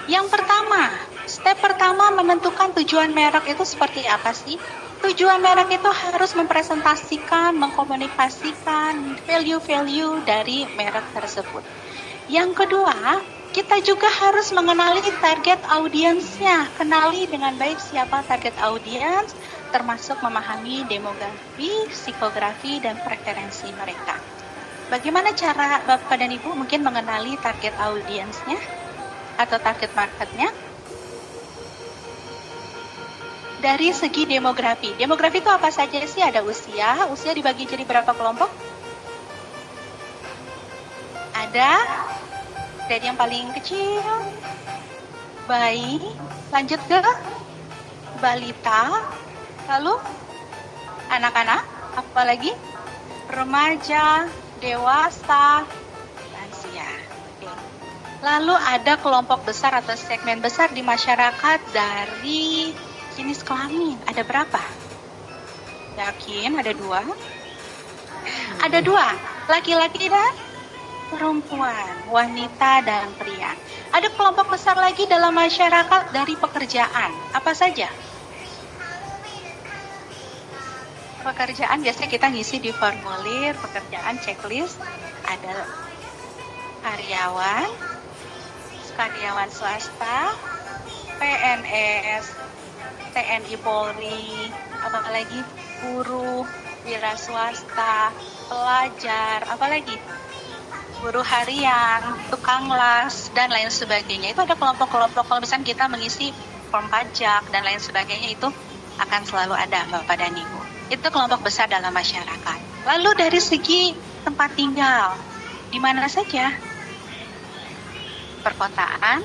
Yang pertama, step pertama menentukan tujuan merek itu seperti apa sih? Tujuan merek itu harus mempresentasikan, mengkomunikasikan value-value dari merek tersebut. Yang kedua, kita juga harus mengenali target audiensnya. Kenali dengan baik siapa target audiens, termasuk memahami demografi, psikografi, dan preferensi mereka. Bagaimana cara Bapak dan Ibu mungkin mengenali target audiensnya atau target marketnya? Dari segi demografi. Demografi itu apa saja sih? Ada usia. Usia dibagi jadi berapa kelompok? Ada dari yang paling kecil, bayi, lanjut ke balita, lalu anak-anak, apalagi remaja, dewasa, lansia. Oke. Lalu ada kelompok besar atau segmen besar di masyarakat dari jenis kelamin. Ada berapa? Yakin ada dua? Ada dua, laki-laki dan perempuan, wanita dan pria. Ada kelompok besar lagi dalam masyarakat dari pekerjaan. Apa saja? Pekerjaan biasanya kita ngisi di formulir pekerjaan checklist. Ada karyawan, karyawan swasta, PNS, TNI Polri, apalagi guru, wira swasta, pelajar, apalagi buruh harian, tukang las, dan lain sebagainya. Itu ada kelompok-kelompok. Kalau misalnya kita mengisi form pajak dan lain sebagainya, itu akan selalu ada Bapak dan Ibu. Itu kelompok besar dalam masyarakat. Lalu dari segi tempat tinggal, di mana saja? Perkotaan,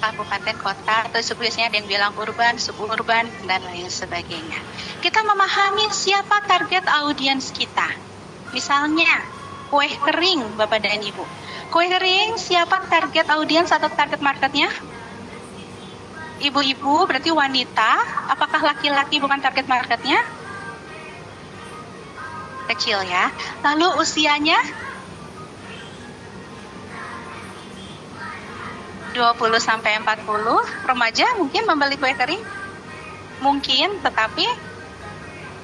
kabupaten kota, atau biasanya ada yang bilang urban, suburban, dan lain sebagainya. Kita memahami siapa target audiens kita. Misalnya, kue kering, Bapak dan Ibu. Kue kering, siapa target audiens atau target marketnya? Ibu-ibu, berarti wanita. Apakah laki-laki bukan target marketnya? Kecil ya. Lalu usianya? 20-40. Remaja mungkin membeli kue kering? Mungkin, tetapi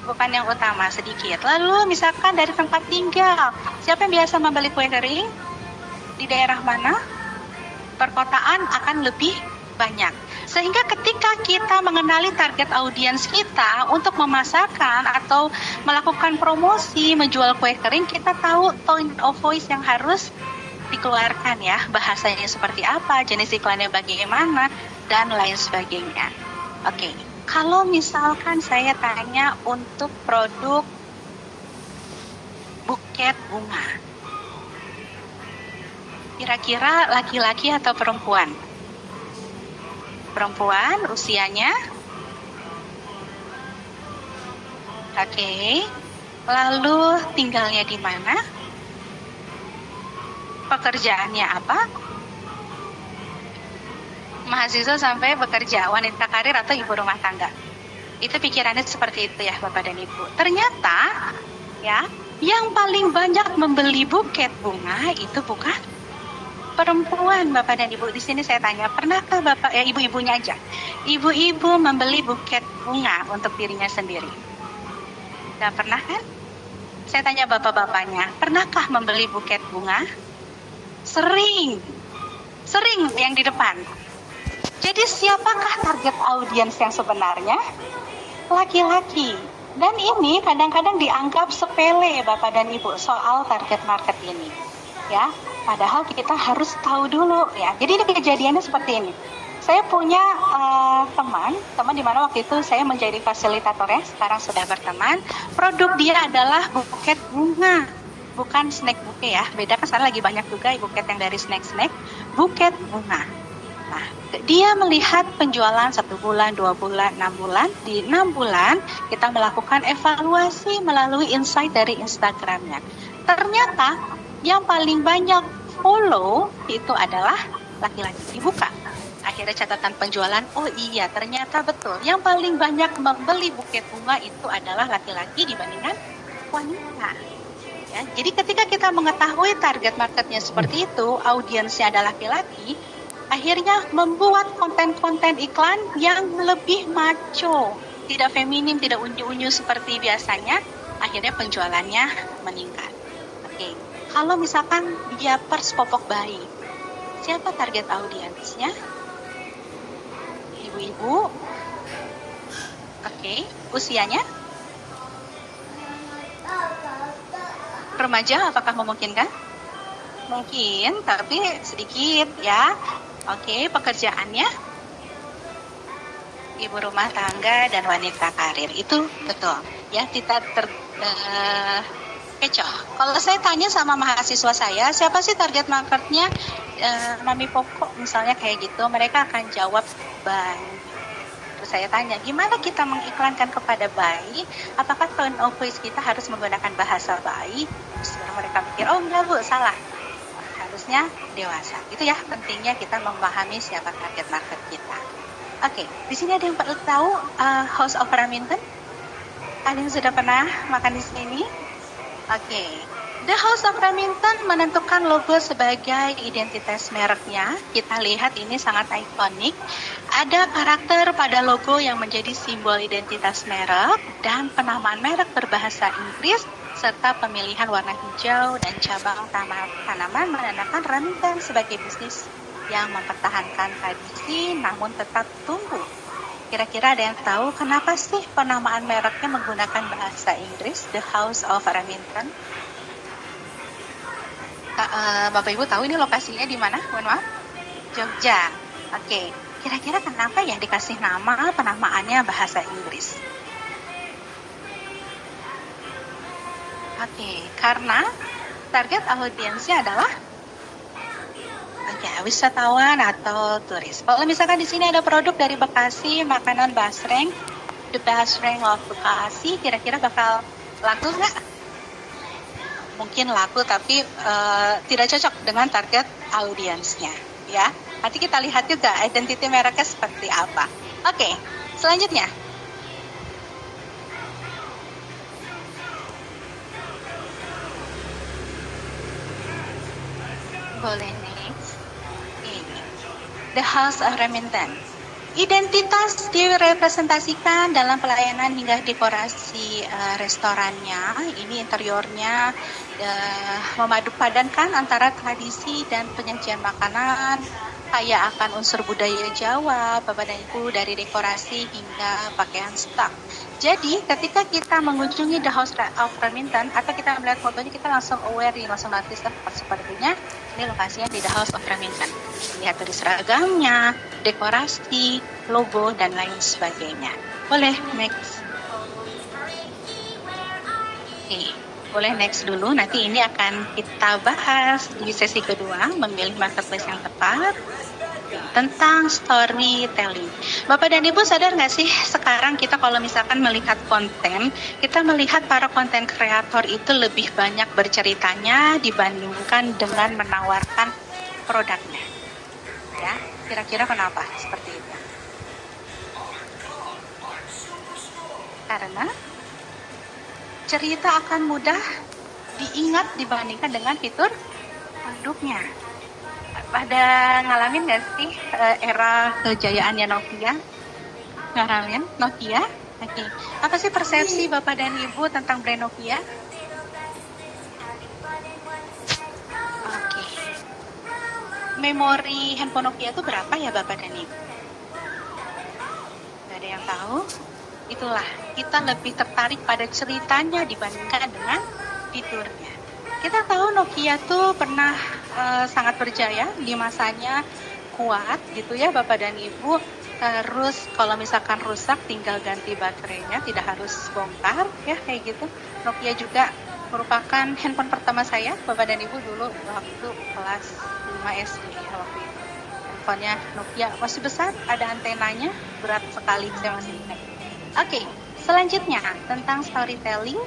bukan yang utama, sedikit. Lalu misalkan dari tempat tinggal, siapa yang biasa membeli kue kering? Di daerah mana? Perkotaan akan lebih banyak. Sehingga ketika kita mengenali target audiens kita untuk memasarkan atau melakukan promosi, menjual kue kering, kita tahu tone of voice yang harus dikeluarkan ya, bahasanya seperti apa, jenis iklannya bagaimana, dan lain sebagainya. Oke. Kalau misalkan saya tanya untuk produk buket bunga, kira-kira laki-laki atau perempuan? Perempuan, usianya? Oke. Lalu tinggalnya di mana? Pekerjaannya apa? Mahasiswa sampai bekerja, wanita karir atau ibu rumah tangga. Itu pikirannya seperti itu ya Bapak dan Ibu. Ternyata ya, yang paling banyak membeli buket bunga itu bukan perempuan Bapak dan Ibu. Di sini saya tanya, pernahkah Bapak ya ibu-ibunya aja? Ibu-ibu membeli buket bunga untuk dirinya sendiri? Gak pernah kan? Saya tanya bapak-bapaknya, pernahkah membeli buket bunga? Sering yang di depan. Jadi siapakah target audiens yang sebenarnya? Laki-laki. Dan ini kadang-kadang dianggap sepele Bapak dan Ibu soal target market ini. Ya, padahal kita harus tahu dulu ya. Jadi ini kejadiannya seperti ini. Saya punya teman di mana waktu itu saya menjadi fasilitatornya, sekarang sudah berteman. Produk dia adalah buket bunga, bukan snack bouquet ya. Beda kan sekarang lagi banyak juga buket yang dari snack-snack, buket bunga. Nah, dia melihat penjualan 1 bulan, 2 bulan, 6 bulan. Di 6 bulan kita melakukan evaluasi melalui insight dari Instagramnya. Ternyata yang paling banyak follow itu adalah laki-laki. Dibuka. Akhirnya catatan penjualan, oh iya ternyata betul. Yang paling banyak membeli buket bunga itu adalah laki-laki dibandingkan wanita. Ya, jadi ketika kita mengetahui target marketnya seperti itu, audiensnya adalah laki-laki, akhirnya membuat konten-konten iklan yang lebih maco, tidak feminim, tidak unyu-unyu seperti biasanya, akhirnya penjualannya meningkat. Oke, kalau misalkan dia pers popok bayi, siapa target audiensnya? Ibu-ibu. Oke, usianya? Remaja, apakah memungkinkan? Mungkin, tapi sedikit ya. Oke, pekerjaannya ibu rumah tangga dan wanita karir, itu betul ya. Kita kecoh. Kalau saya tanya sama mahasiswa saya, siapa sih target marketnya mami pokok misalnya kayak gitu, mereka akan jawab bayi. Terus saya tanya, gimana kita mengiklankan kepada bayi? Apakah tone of voice kita harus menggunakan bahasa bayi? Terus mereka mikir, oh enggak bu, salah. Harusnya dewasa. Itu ya pentingnya kita memahami siapa target market kita. Oke, di sini ada yang perlu tahu House of Raminten? Ada yang sudah pernah makan di sini? Oke, The House of Raminten menentukan logo sebagai identitas mereknya. Kita lihat ini sangat ikonik. Ada karakter pada logo yang menjadi simbol identitas merek dan penamaan merek berbahasa Inggris serta pemilihan warna hijau dan cabang tanaman menandakan Raminten sebagai bisnis yang mempertahankan tradisi namun tetap tumbuh. Kira-kira ada yang tahu kenapa sih penamaan mereknya menggunakan bahasa Inggris, The House of Raminten? Bapak Ibu tahu ini lokasinya di mana? Mohon maaf. Jogja. Oke. Kira-kira kenapa ya dikasih nama penamaannya bahasa Inggris? Oke, karena target audiensnya adalah wisatawan atau turis. Kalau misalkan di sini ada produk dari Bekasi, makanan basreng, the basreng of Bekasi, kira-kira bakal laku nggak? Mungkin laku, tapi tidak cocok dengan target audiensnya, ya. Nanti kita lihat juga identity mereknya seperti apa. Oke, selanjutnya. Boleh next. Ini. The House of Raminten. Identitas direpresentasikan dalam pelayanan hingga dekorasi restorannya. Ini interiornya memadupadankan antara tradisi dan penyajian makanan, kaya akan unsur budaya Jawa, Bapak dan Ibu, dari dekorasi hingga pakaian staff. Jadi ketika kita mengunjungi The House of Raminten atau kita melihat fotonya, kita langsung aware, langsung notice sepertinya ini lokasinya di The House of Raminten. Lihat dari seragamnya, dekorasi, logo, dan lain sebagainya. Boleh next. Oke, boleh next dulu. Nanti ini akan kita bahas di sesi kedua, memilih marketplace yang tepat, tentang storytelling. Bapak dan Ibu sadar nggak sih sekarang kita kalau misalkan melihat konten, kita melihat para konten kreator itu lebih banyak berceritanya dibandingkan dengan menawarkan produknya. Ya, kira-kira kenapa seperti itu? Karena cerita akan mudah diingat dibandingkan dengan fitur produknya. Pada ngalamin nggak sih era kejayaannya Nokia? Ngalamin Nokia? Oke. Apa sih persepsi Bapak dan Ibu tentang brand Nokia? Oke. Memori handphone Nokia itu berapa ya Bapak dan Ibu? Gak ada yang tahu? Itulah, kita lebih tertarik pada ceritanya dibandingkan dengan fiturnya. Kita tahu Nokia tuh pernah sangat berjaya di masanya, kuat gitu ya Bapak dan Ibu. Terus kalau misalkan rusak tinggal ganti baterainya, tidak harus bongkar ya kayak gitu. Nokia juga merupakan handphone pertama saya Bapak dan Ibu dulu waktu kelas 5 SD ya, waktu itu. Handphonenya Nokia masih besar, ada antenanya, berat sekali, saya masih ingat. Oke, selanjutnya tentang storytelling.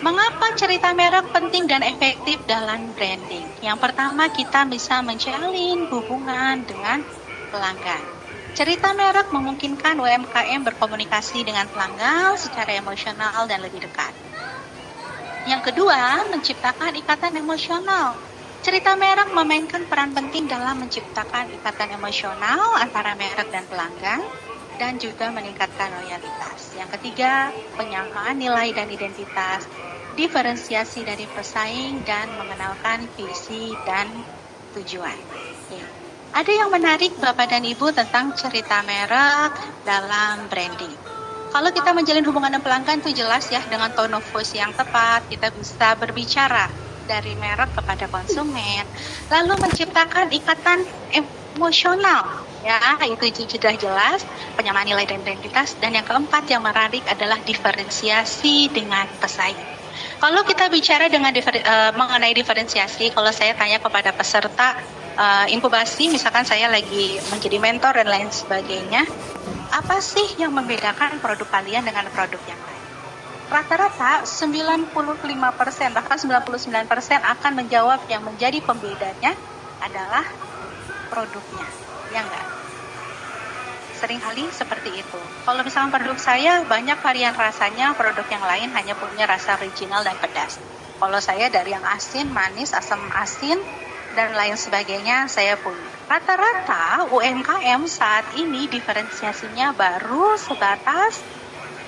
Mengapa cerita merek penting dan efektif dalam branding? Yang pertama, kita bisa menjalin hubungan dengan pelanggan. Cerita merek memungkinkan UMKM berkomunikasi dengan pelanggan secara emosional dan lebih dekat. Yang kedua, menciptakan ikatan emosional. Cerita merek memainkan peran penting dalam menciptakan ikatan emosional antara merek dan pelanggan dan juga meningkatkan loyalitas. Yang ketiga, penyamaan nilai dan identitas, diferensiasi dari pesaing dan mengenalkan visi dan tujuan. Oke. Ada yang menarik Bapak dan Ibu tentang cerita merek dalam branding. Kalau kita menjalin hubungan dengan pelanggan itu jelas ya, dengan tone of voice yang tepat, kita bisa berbicara dari merek kepada konsumen, lalu menciptakan ikatan emosional, ya itu sudah jelas, penyamaan nilai dan identitas, dan yang keempat yang menarik adalah diferensiasi dengan pesaing. Kalau kita bicara dengan mengenai diferensiasi, kalau saya tanya kepada peserta inkubasi, misalkan saya lagi menjadi mentor dan lain sebagainya, apa sih yang membedakan produk kalian dengan produk yang lain? Rata-rata 95% bahkan 99% akan menjawab yang menjadi pembedanya adalah produknya, ya enggak? Seringkali seperti itu. Kalau misalnya produk saya banyak varian rasanya, produk yang lain hanya punya rasa original dan pedas. Kalau saya dari yang asin, manis, asam asin, dan lain sebagainya saya punya. Rata-rata UMKM saat ini diferensiasinya baru sebatas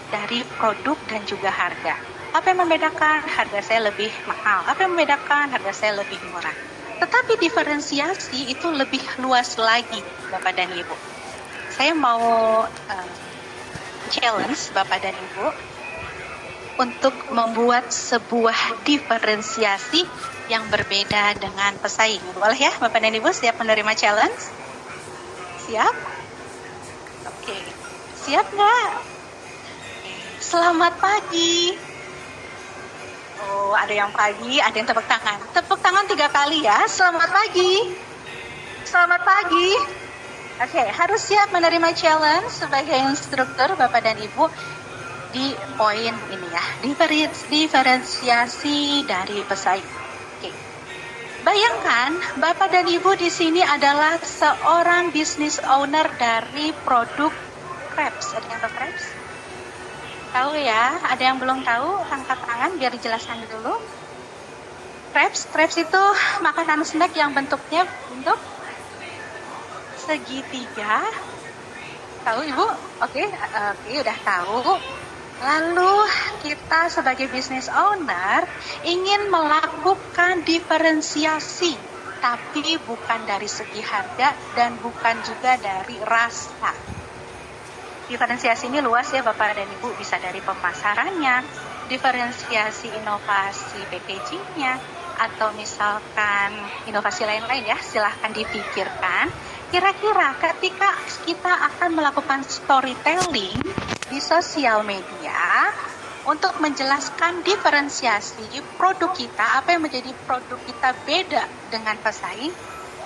dari produk dan juga harga. Apa yang membedakan? Harga saya lebih mahal. Apa yang membedakan? Harga saya lebih murah. Tetapi diferensiasi itu lebih luas lagi, Bapak dan Ibu. Saya mau challenge Bapak dan Ibu untuk membuat sebuah diferensiasi yang berbeda dengan pesaing. Boleh ya Bapak dan Ibu, siap menerima challenge? Siap? Oke. Siap nggak? Selamat pagi. Oh, ada yang pagi, ada yang tepuk tangan. Tepuk tangan 3 kali ya. Selamat pagi. Selamat pagi. Oke, harus siap menerima challenge sebagai instruktur Bapak dan Ibu di poin ini ya. Diferensiasi dari pesaing. Oke. Bayangkan Bapak dan Ibu di sini adalah seorang business owner dari produk crepes. Ada yang tahu crepes? Tahu ya? Ada yang belum tahu? Angkat tangan biar dijelaskan dulu. Crepes itu makanan snack yang bentuknya bentuk segitiga. Tahu Ibu? Oke, udah tahu. Lalu kita sebagai business owner ingin melakukan diferensiasi, tapi bukan dari segi harga dan bukan juga dari rasa. Diferensiasi ini luas ya Bapak dan Ibu, bisa dari pemasarannya, diferensiasi inovasi packagingnya, atau misalkan inovasi lain-lain ya, silahkan dipikirkan. Kira-kira ketika kita akan melakukan storytelling di sosial media untuk menjelaskan diferensiasi produk kita, apa yang menjadi produk kita beda dengan pesaing,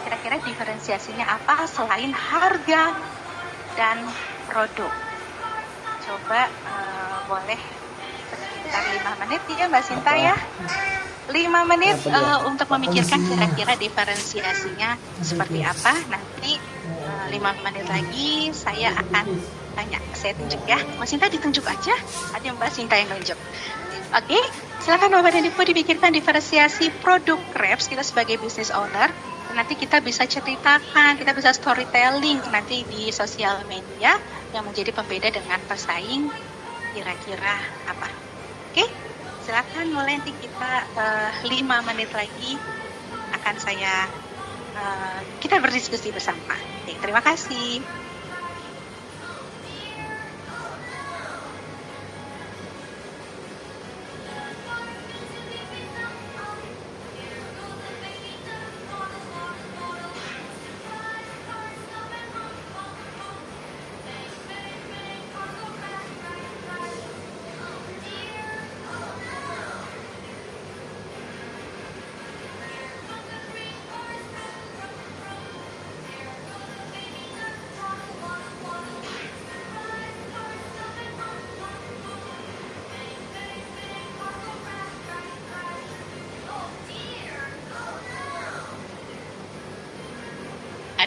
kira-kira diferensiasinya apa selain harga dan produk. Coba boleh sekitar 5 menit ya Mbak Sinta ya. 5 menit untuk memikirkan kira-kira diferensiasinya seperti apa. Nanti 5 menit lagi saya akan tanya, saya tunjuk ya. Mbak Sinta ditunjuk aja, ada Mbak Sinta yang nunjuk. Oke, silakan Bapak dan Ibu dipikirkan diferensiasi produk crepes kita sebagai business owner. Nanti kita bisa ceritakan, kita bisa storytelling nanti di sosial media yang menjadi pembeda dengan pesaing kira-kira apa. Oke, silakan mulai, nanti kita 5 menit lagi akan kita berdiskusi bersama. Oke, terima kasih.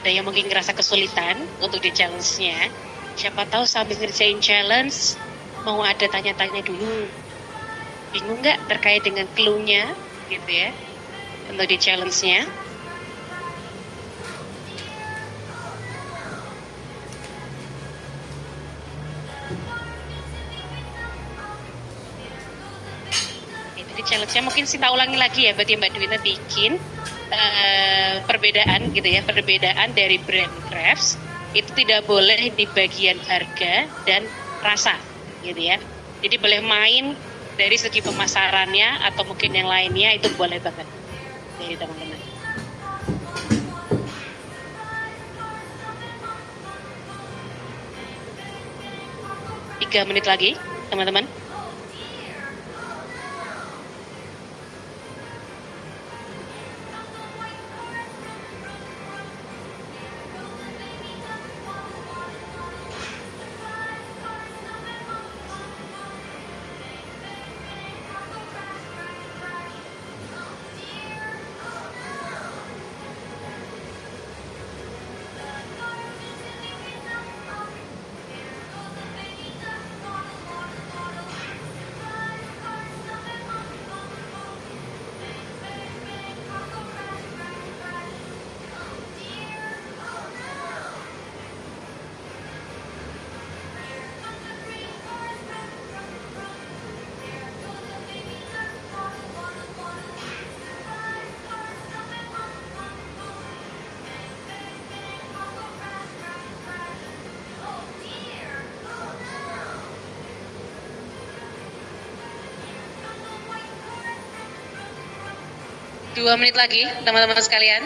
ada yang mungkin ngerasa kesulitan untuk di challenge-nya, siapa tahu sambil ngerjain challenge mau ada tanya-tanya dulu. Bingung nggak terkait dengan clue-nya gitu ya untuk di challenge-nya? Jadi challenge-nya mungkin kita ulangi lagi ya, berarti Mbak Dwina bikin perbedaan gitu ya, perbedaan dari brand crafts itu tidak boleh di bagian harga dan rasa gitu ya. Jadi boleh main dari segi pemasarannya atau mungkin yang lainnya, itu boleh banget dari teman-teman. Tiga menit lagi teman-teman. Dua menit lagi teman-teman sekalian.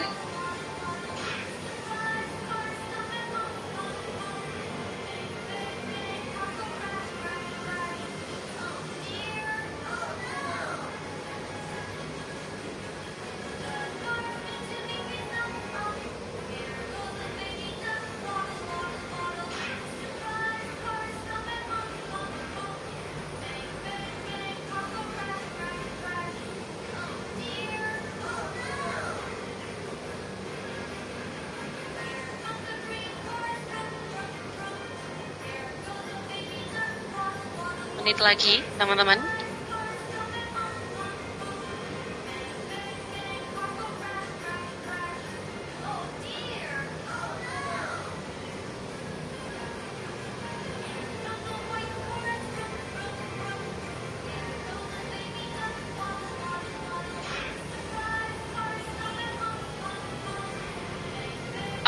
Menit lagi teman-teman.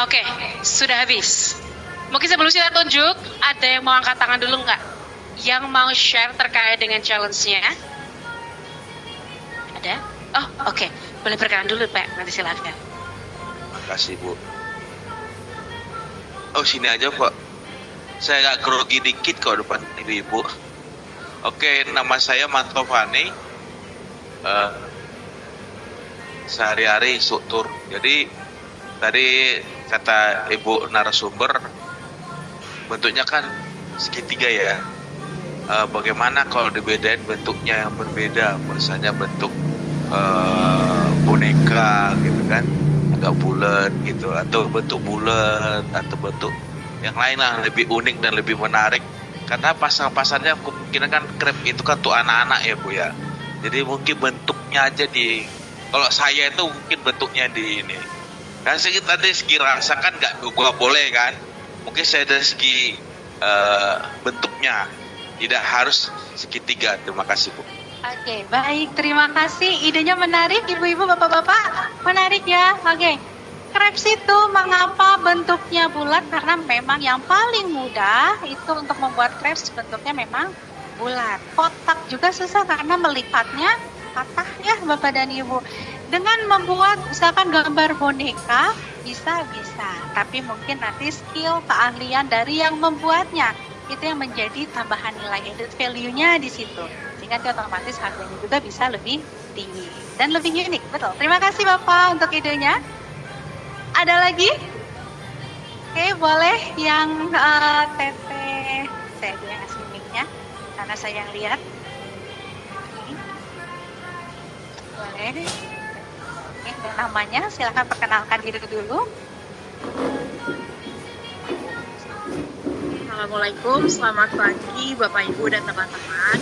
Oke, sudah habis. Mungkin sebelum kita tunjuk, ada yang mau angkat tangan dulu nggak? Yang mau share terkait dengan challenge-nya? Ada? Oh, oke. Boleh berkenan dulu, Pak. Nanti silakan. Makasih, Bu. Oh, sini aja, Pak. Saya agak grogi dikit kok depan ibu-ibu. Oke, nama saya Manto Fani. Sehari-hari instruktur. Jadi, tadi kata ibu narasumber, bentuknya kan segitiga ya. Bagaimana kalau dibedain bentuknya yang berbeda, misalnya bentuk boneka gitu kan, agak bulat gitu, atau bentuk bulat, atau bentuk yang lain lah, lebih unik dan lebih menarik. Karena pasang-pasarnya kemungkinan kan krep itu kan untuk anak-anak ya Bu ya. Jadi mungkin bentuknya aja kalau saya itu mungkin bentuknya di ini. Kan tadi segi rasa kan nggak boleh kan, mungkin saya dari segi bentuknya. Tidak harus segitiga. Terima kasih, Bu. Oke, baik. Terima kasih. Idenya menarik, ibu-ibu, bapak-bapak. Menarik ya. Oke. Crepes itu mengapa bentuknya bulat? Karena memang yang paling mudah itu untuk membuat crepes bentuknya memang bulat. Kotak juga susah karena melipatnya patah ya, Bapak dan Ibu. Dengan membuat misalkan gambar boneka, bisa. Tapi mungkin nanti skill, keahlian dari yang membuatnya itu yang menjadi tambahan nilai added value-nya di situ, sehingga otomatis harganya juga bisa lebih tinggi dan lebih unik. Betul. Terima kasih Bapak untuk idenya. Ada lagi? Oke, boleh yang TT, saya dulu yang ngasih mic-nya karena saya yang lihat. Boleh. Oke, namanya silakan perkenalkan diri dulu. Assalamualaikum, selamat pagi Bapak Ibu dan teman-teman.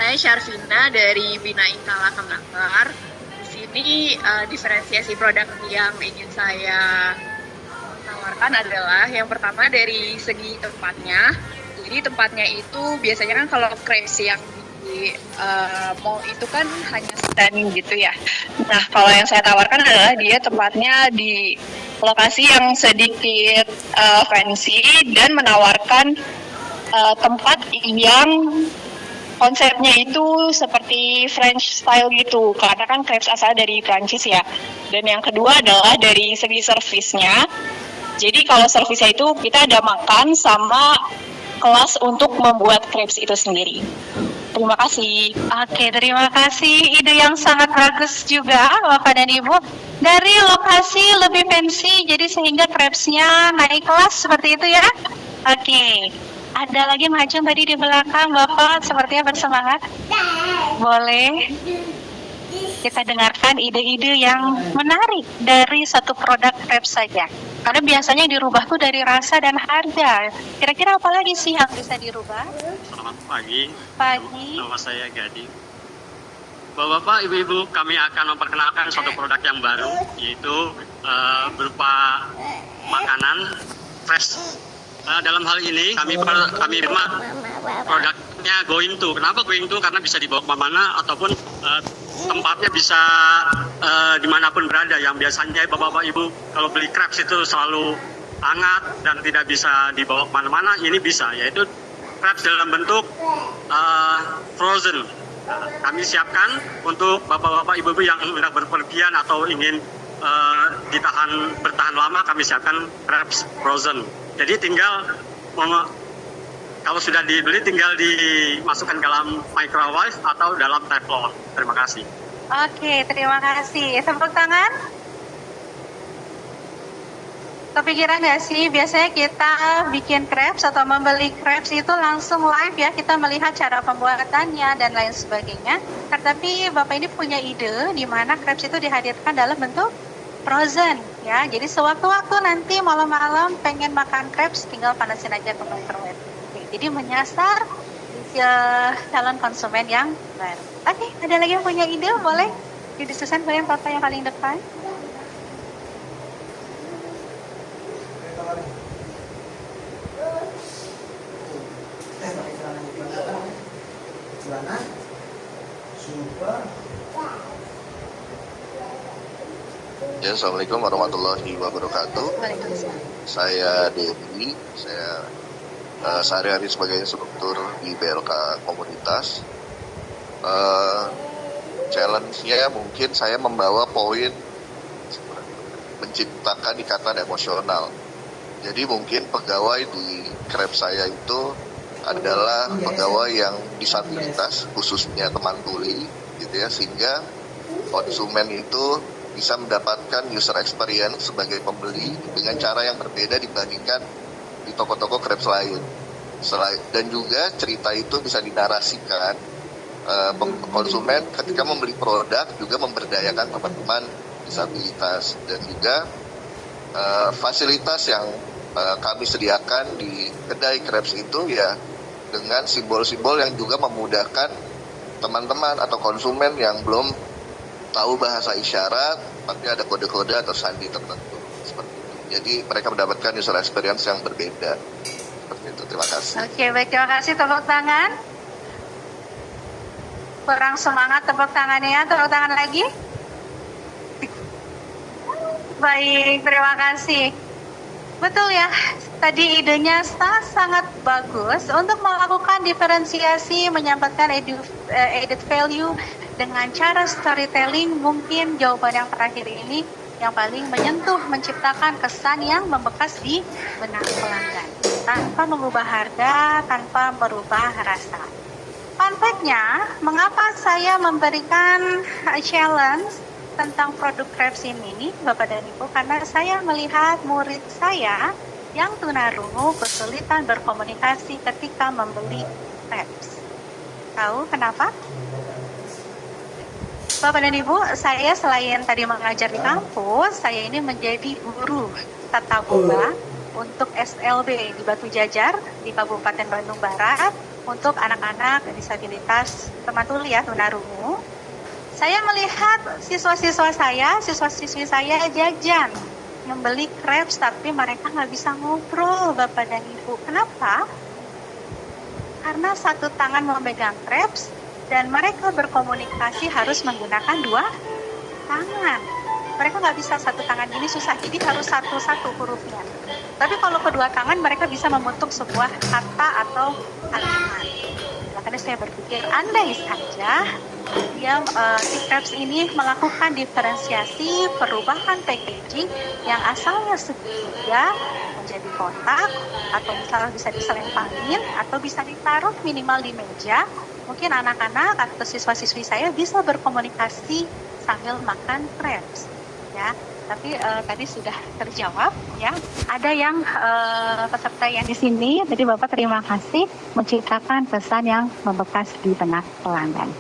Saya Syarvina dari Bina Intala Kemnaker. Di sini diferensiasi produk yang ingin saya tawarkan adalah yang pertama dari segi tempatnya. Jadi tempatnya itu biasanya kan kalau crepes yang di mall itu kan hanya stand gitu ya. Nah, kalau yang saya tawarkan adalah dia tempatnya di lokasi yang sedikit fancy dan menawarkan tempat yang konsepnya itu seperti French style gitu, karena kan crepes asal dari Prancis ya. Dan yang kedua adalah dari segi servisnya. Jadi kalau servisnya itu kita ada makan sama kelas untuk membuat crepes itu sendiri. Terima kasih. Oke, terima kasih. Ide yang sangat bagus juga, Bapak dan Ibu. Dari lokasi lebih fancy, jadi sehingga crepes-nya naik kelas seperti itu ya. Oke, ada lagi maju tadi di belakang, Bapak sepertinya bersemangat. Boleh kita dengarkan ide-ide yang menarik dari satu produk crepes saja. Karena biasanya yang dirubah tuh dari rasa dan harga. Kira-kira apa lagi sih yang bisa dirubah? Selamat pagi. Pagi. Nama saya Gading. Bapak-bapak, ibu-ibu, kami akan memperkenalkan suatu produk yang baru, yaitu berupa makanan fresh. Dalam hal ini kami produknya going to. Kenapa going to? Karena bisa dibawa kemana-mana ataupun tempatnya bisa dimanapun berada. Yang biasanya bapak-bapak ibu kalau beli crepes itu selalu hangat dan tidak bisa dibawa kemana-mana, ini bisa, yaitu crepes dalam bentuk frozen. Kami siapkan untuk bapak-bapak ibu-ibu yang sudah berpergian atau ingin bertahan lama, kami siapkan crepes frozen. Jadi tinggal kalau sudah dibeli tinggal dimasukkan ke dalam microwave atau dalam teflon. Terima kasih. Oke, terima kasih. Tepuk tangan. Kepikiran nggak sih, biasanya kita bikin crepes atau membeli crepes itu langsung live ya, kita melihat cara pembuatannya dan lain sebagainya. Tetapi Bapak ini punya ide di mana crepes itu dihadirkan dalam bentuk frozen ya. Jadi sewaktu-waktu nanti malam-malam pengen makan crepes, tinggal panasin aja ke microwave. Jadi menyasar calon konsumen yang baru. Oke, ada lagi yang punya ide? Boleh didiskusikan dengan Bapak yang paling depan. Ya, Assalamualaikum warahmatullahi wabarakatuh. Saya Dewi, saya sehari-hari sebagai instruktur di BLK Komunitas. Challenge-nya mungkin saya membawa poin menciptakan ikatan emosional. Jadi mungkin pegawai di crepes saya itu adalah pegawai yang disabilitas, khususnya teman tuli, gitu ya, sehingga konsumen itu bisa mendapatkan user experience sebagai pembeli dengan cara yang berbeda dibandingkan di toko-toko crepes lain. Dan juga cerita itu bisa dinarasikan konsumen ketika membeli produk, juga memberdayakan teman-teman disabilitas. Dan juga fasilitas yang kami sediakan di kedai crepes itu ya dengan simbol-simbol yang juga memudahkan teman-teman atau konsumen yang belum tahu bahasa isyarat, tapi ada kode-kode atau sandi tertentu seperti itu. Jadi mereka mendapatkan user experience yang berbeda. Seperti itu. Terima kasih. Oke, baik, terima kasih. Tepuk tangan. Kurang semangat tepuk tangannya. Tepuk tangan lagi. Baik, terima kasih. Betul ya, tadi idenya sangat bagus untuk melakukan diferensiasi, menyampaikan added value dengan cara storytelling. Mungkin jawaban yang terakhir ini yang paling menyentuh, menciptakan kesan yang membekas di benak pelanggan tanpa mengubah harga, tanpa merubah rasa. Fun fact-nya, mengapa saya memberikan challenge tentang produk crepes ini, Bapak dan Ibu, karena saya melihat murid saya yang tunarungu kesulitan berkomunikasi ketika membeli crepes. Tahu kenapa? Bapak dan Ibu, saya selain tadi mengajar di kampus, saya ini menjadi guru tata boga untuk SLB di Batu Jajar di Kabupaten Bandung Barat untuk anak-anak disabilitas teman tuli ya, tunarungu. Saya melihat siswa-siswi saya jajan membeli crepes tapi mereka nggak bisa ngobrol Bapak dan Ibu. Kenapa? Karena satu tangan memegang crepes dan mereka berkomunikasi harus menggunakan dua tangan. Mereka nggak bisa satu tangan ini, susah, jadi harus satu-satu hurufnya. Tapi kalau kedua tangan mereka bisa membentuk sebuah kata atau kalimat. Makanya saya berpikir andai saja yang si crepes ini melakukan diferensiasi perubahan packaging yang asalnya segitiga menjadi kotak, atau misalnya bisa diselempangin atau bisa ditaruh minimal di meja, mungkin anak-anak atau siswa-siswi saya bisa berkomunikasi sambil makan crepes ya. Tapi tadi sudah terjawab ya. Ada yang peserta yang di sini, jadi Bapak terima kasih menciptakan pesan yang membekas di benak pelanggan.